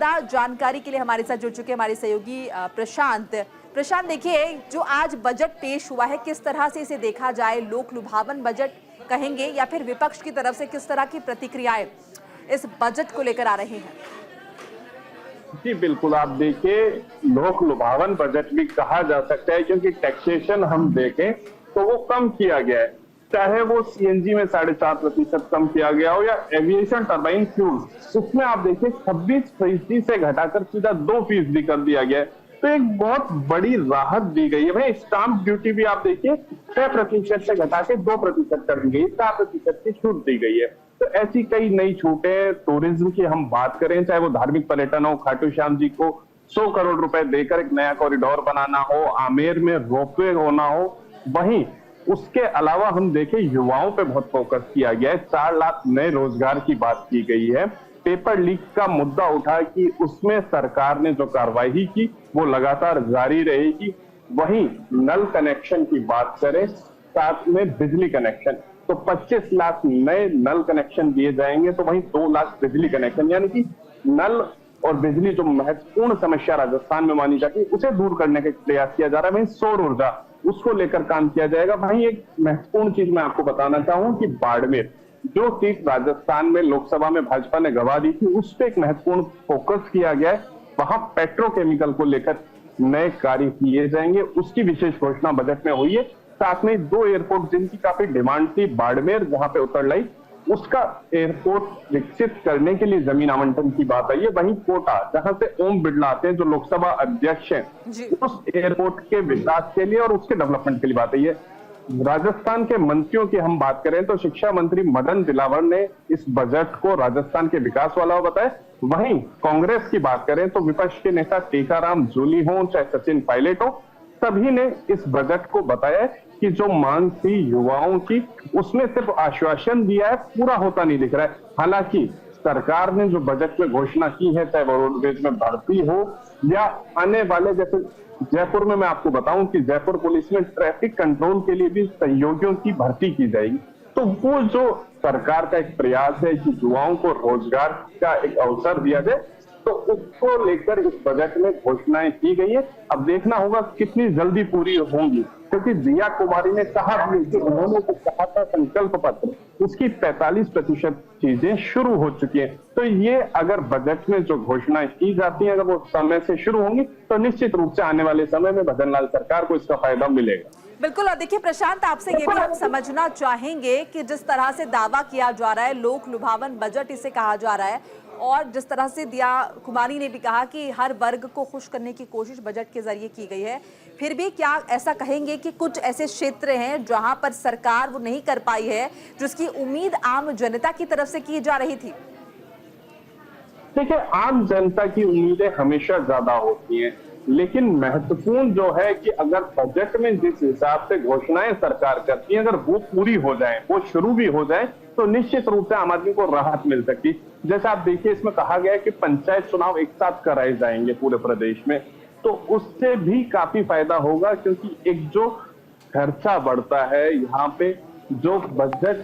ज्यादा जानकारी के लिए हमारे साथ जुड़ चुके हैं हमारे सहयोगी प्रशांत। प्रशांत, देखिए जो आज बजट पेश हुआ है, किस तरह से इसे देखा जाए? लोक लुभावन बजट कहेंगे या फिर विपक्ष की तरफ से किस तरह की प्रतिक्रियाएं इस बजट को लेकर आ रही हैं? जी बिल्कुल, आप देखिए लोक लुभावन बजट भी कहा जा सकता है क्योंकि टैक्सेशन हम देखें तो वो कम किया गया है, चाहे वो सीएनजी में 4.5% कम किया गया हो या एविएशन टरबाइन फ्यूल, उसमें आप देखिए 26% से घटाकर सीधा 2% कर दिया गया है। तो एक बहुत बड़ी राहत दी गई है। भाई स्टाम्प ड्यूटी भी आप देखिए 6% से घटा के 2% कर दी गई, 4% की छूट दी गई है। तो ऐसी कई नई छूटें, टूरिज्म की हम बात करें, चाहे वो धार्मिक पर्यटन हो, खाटू श्याम जी को 100 करोड़ रुपए देकर एक नया कॉरिडोर बनाना हो, आमेर में रोपवे होना हो, वहीं उसके अलावा हम देखें युवाओं पे बहुत फोकस किया गया है। 4 लाख नए रोजगार की बात की गई है। पेपर लीक का मुद्दा उठा कि उसमें सरकार ने जो कार्रवाई की वो लगातार जारी रहेगी। वहीं नल कनेक्शन की बात करें, साथ में बिजली कनेक्शन, तो 25 लाख नए नल कनेक्शन दिए जाएंगे, तो वहीं 2 लाख बिजली कनेक्शन, यानी कि नल और बिजली जो महत्वपूर्ण समस्या राजस्थान में मानी जाती है उसे दूर करने का प्रयास किया जा रहा है। वहीं सौर ऊर्जा, उसको लेकर काम किया जाएगा। वहीं एक महत्वपूर्ण चीज मैं आपको बताना चाहूं कि बाड़मेर, जो सीट राजस्थान में लोकसभा में भाजपा ने गंवा दी थी, उस पर एक महत्वपूर्ण फोकस किया गया है। वहां पेट्रोकेमिकल को लेकर नए कार्य किए जाएंगे, उसकी विशेष घोषणा बजट में हुई है। साथ में 2 एयरपोर्ट जिनकी काफी डिमांड थी, बाड़मेर जहां पे उतरलाई, उसका एयरपोर्ट विकसित करने के लिए जमीन आवंटन की बात आई है। वहीं कोटा, जहां से ओम बिड़ला आते हैं जो लोकसभा अध्यक्ष हैं, उस एयरपोर्ट के विकास के लिए और उसके डेवलपमेंट के लिए बात आई है। राजस्थान के मंत्रियों की हम बात करें तो शिक्षा मंत्री मदन दिलावर ने इस बजट को राजस्थान के विकास वाला बताया। वहीं कांग्रेस की बात करें तो विपक्ष के नेता टीकाराम जूली हो चाहे सचिन पायलट हो, सभी ने इस बजट को बताया कि जो मांग थी युवाओं की, उसमें सिर्फ आश्वासन दिया है, पूरा होता नहीं दिख रहा है। हालांकि सरकार ने जो बजट में घोषणा की है, चाहे वो रोडवेज में भर्ती हो या आने वाले, जैसे जयपुर में मैं आपको बताऊं कि जयपुर पुलिस में ट्रैफिक कंट्रोल के लिए भी सहयोगियों की भर्ती की जाएगी। तो वो जो सरकार का एक प्रयास है कि युवाओं को रोजगार का एक अवसर दिया जाए, तो उसको लेकर इस बजट में घोषणाएं की गई है। अब देखना होगा कितनी जल्दी पूरी होंगी, क्योंकि दिया कुमारी ने कहा कि उन्होंने जो कहा था संकल्प पत्र, उसकी 45% चीजें शुरू हो चुकी हैं। तो ये अगर बजट में जो घोषणाएं की जाती हैं, अगर वो समय से शुरू होंगी, तो निश्चित रूप से आने वाले समय में भजन लाल सरकार को इसका फायदा मिलेगा। बिल्कुल। और देखिए प्रशांत, आपसे ये भी हम समझना चाहेंगे कि जिस तरह से दावा किया जा रहा है, लोक लुभावन बजट इसे कहा जा रहा है, और जिस तरह से दिया कुमारी ने भी कहा कि हर वर्ग को खुश करने की कोशिश बजट के जरिए की गई है, फिर भी क्या ऐसा कहेंगे कि कुछ ऐसे क्षेत्र हैं जहां पर सरकार वो नहीं कर पाई है जिसकी उम्मीद आम जनता की तरफ से की जा रही थी? देखिए, आम जनता की उम्मीदें हमेशा ज्यादा होती हैं, लेकिन महत्वपूर्ण जो है कि अगर बजट में जिस हिसाब से घोषणाएं सरकार करती है, अगर वो पूरी हो जाए, वो शुरू भी हो जाए, तो निश्चित रूप से आम आदमी को राहत मिल सकती। जैसे आप देखिए, इसमें कहा गया है कि पंचायत चुनाव एक साथ कराए जाएंगे पूरे प्रदेश में, तो उससे भी काफी फायदा होगा, क्योंकि एक जो खर्चा बढ़ता है यहाँ पे, जो बजट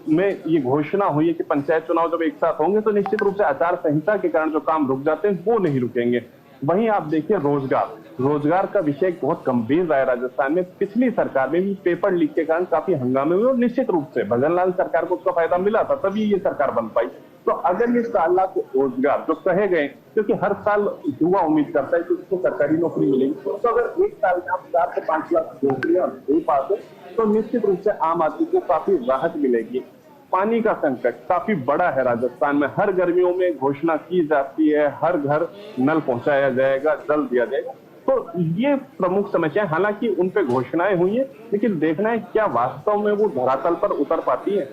में ये घोषणा हुई है कि पंचायत चुनाव जब एक साथ होंगे, तो निश्चित रूप से आचार संहिता के कारण जो काम रुक जाते हैं वो नहीं रुकेंगे। वहीं आप देखिए रोजगार का विषय बहुत गंभीर रहा है राजस्थान में। पिछली सरकार में भी पेपर लीक के कारण काफी हंगामे हुए और निश्चित रूप से भजन लाल सरकार को उसका फायदा मिला था, तभी ये सरकार बन पाई। तो अगर ये 4 लाख रोजगार जो कहे गए, क्योंकि हर साल युवा उम्मीद करता है कि उसको सरकारी नौकरी मिलेगी, तो अगर एक साल में आप 4 से 5 लाख नौकरियां दे पाते तो निश्चित रूप से आम आदमी को काफी राहत मिलेगी। पानी का संकट काफी बड़ा है राजस्थान में, हर गर्मियों में घोषणा की जाती है हर घर नल पहुंचाया जाएगा, जल दिया जाएगा, तो ये प्रमुख समस्या है। हालांकि उन पे घोषणाएं हुई है, लेकिन देखना है क्या वास्तव में वो धरातल पर उतर पाती है।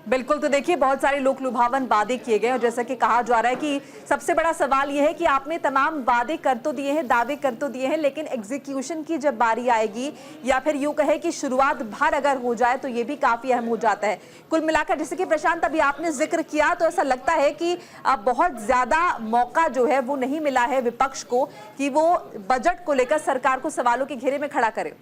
बिल्कुल। तो देखिए बहुत सारे लोक लुभावन वादे किए गए और जैसा कि कहा जा रहा है कि सबसे बड़ा सवाल यह है कि आपने तमाम वादे कर तो दिए हैं, दावे कर तो दिए हैं, लेकिन एग्जीक्यूशन की जब बारी आएगी या फिर यूं कहे कि शुरुआत भर अगर हो जाए तो ये भी काफी अहम हो जाता है। कुल मिलाकर जैसे कि प्रशांत अभी आपने जिक्र किया, तो ऐसा लगता है कि बहुत ज्यादा मौका जो है वो नहीं मिला है विपक्ष को कि वो बजट को लेकर सरकार को सवालों के घेरे में खड़ा करे।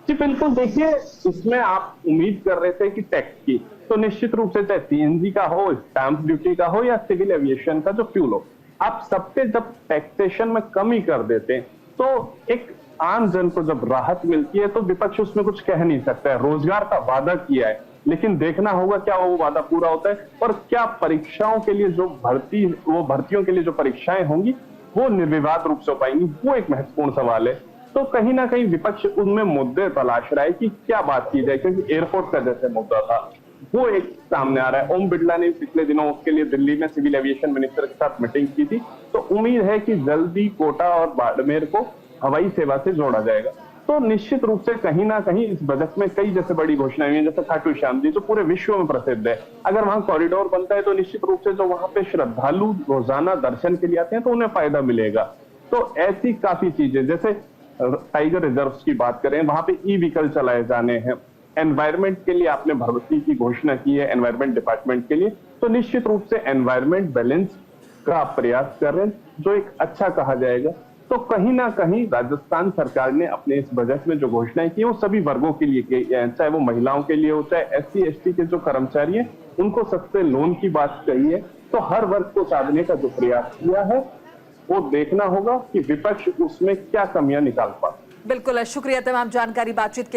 जी बिल्कुल, देखिए इसमें आप उम्मीद कर रहे थे कि टैक्स की, तो निश्चित रूप से चाहे सीएनजी का हो, स्टैंप ड्यूटी का हो या सिविल एविएशन का जो फ्यूल हो, आप सब पे जब टैक्सेशन में कमी कर देते हैं तो एक आम जन को जब राहत मिलती है तो विपक्ष उसमें कुछ कह नहीं सकता है। रोजगार का वादा किया है, लेकिन देखना होगा क्या वो वादा पूरा होता है और क्या परीक्षाओं के लिए जो भर्तियों के लिए जो परीक्षाएं होंगी वो निर्विवाद रूप से हो पाएंगी, वो एक महत्वपूर्ण सवाल है। तो कहीं ना कहीं विपक्ष उनमें मुद्दे तलाश रहा है कि क्या बात की जाए, क्योंकि एयरपोर्ट का जैसे मुद्दा था वो एक सामने आ रहा है। ओम बिरला ने पिछले दिनों उसके लिए दिल्ली में सिविल एविएशन मिनिस्टर के साथ मीटिंग की थी, तो उम्मीद है कि जल्दी कोटा और बाड़मेर को हवाई सेवा से जोड़ा जाएगा। तो निश्चित रूप से कहीं ना कहीं इस बजट में कई जैसे बड़ी घोषणाएं हुई हैं, जैसे खाटू श्याम जी जो पूरे विश्व में प्रसिद्ध है। अगर वहां कॉरिडोर बनता है तो निश्चित रूप से जो वहां पे श्रद्धालु रोजाना दर्शन के लिए आते हैं तो उन्हें फायदा मिलेगा। तो ऐसी काफी चीजें, जैसे टाइगर रिजर्व्स की बात करें, वहां पे ई व्हीकल चलाए जाने हैं। एनवायरमेंट के लिए आपने भर्ती की घोषणा की है, एनवायरमेंट डिपार्टमेंट के लिए, तो निश्चित रूप से एनवायरमेंट बैलेंस का आप प्रयास कर रहे हैं जो एक अच्छा कहा जाएगा। तो कहीं ना कहीं राजस्थान सरकार ने अपने इस बजट में जो घोषणाएं की वो सभी वर्गों के लिए की है, चाहे वो महिलाओं के लिए हो, चाहे SC ST के जो कर्मचारी हैं उनको सस्ते लोन की बात कही है। तो हर वर्ग को साधने का जो प्रयास किया है वो देखना होगा कि विपक्ष उसमें क्या कमियां निकाल पाता है। बिल्कुल, शुक्रिया तमाम जानकारी बातचीत के लिए।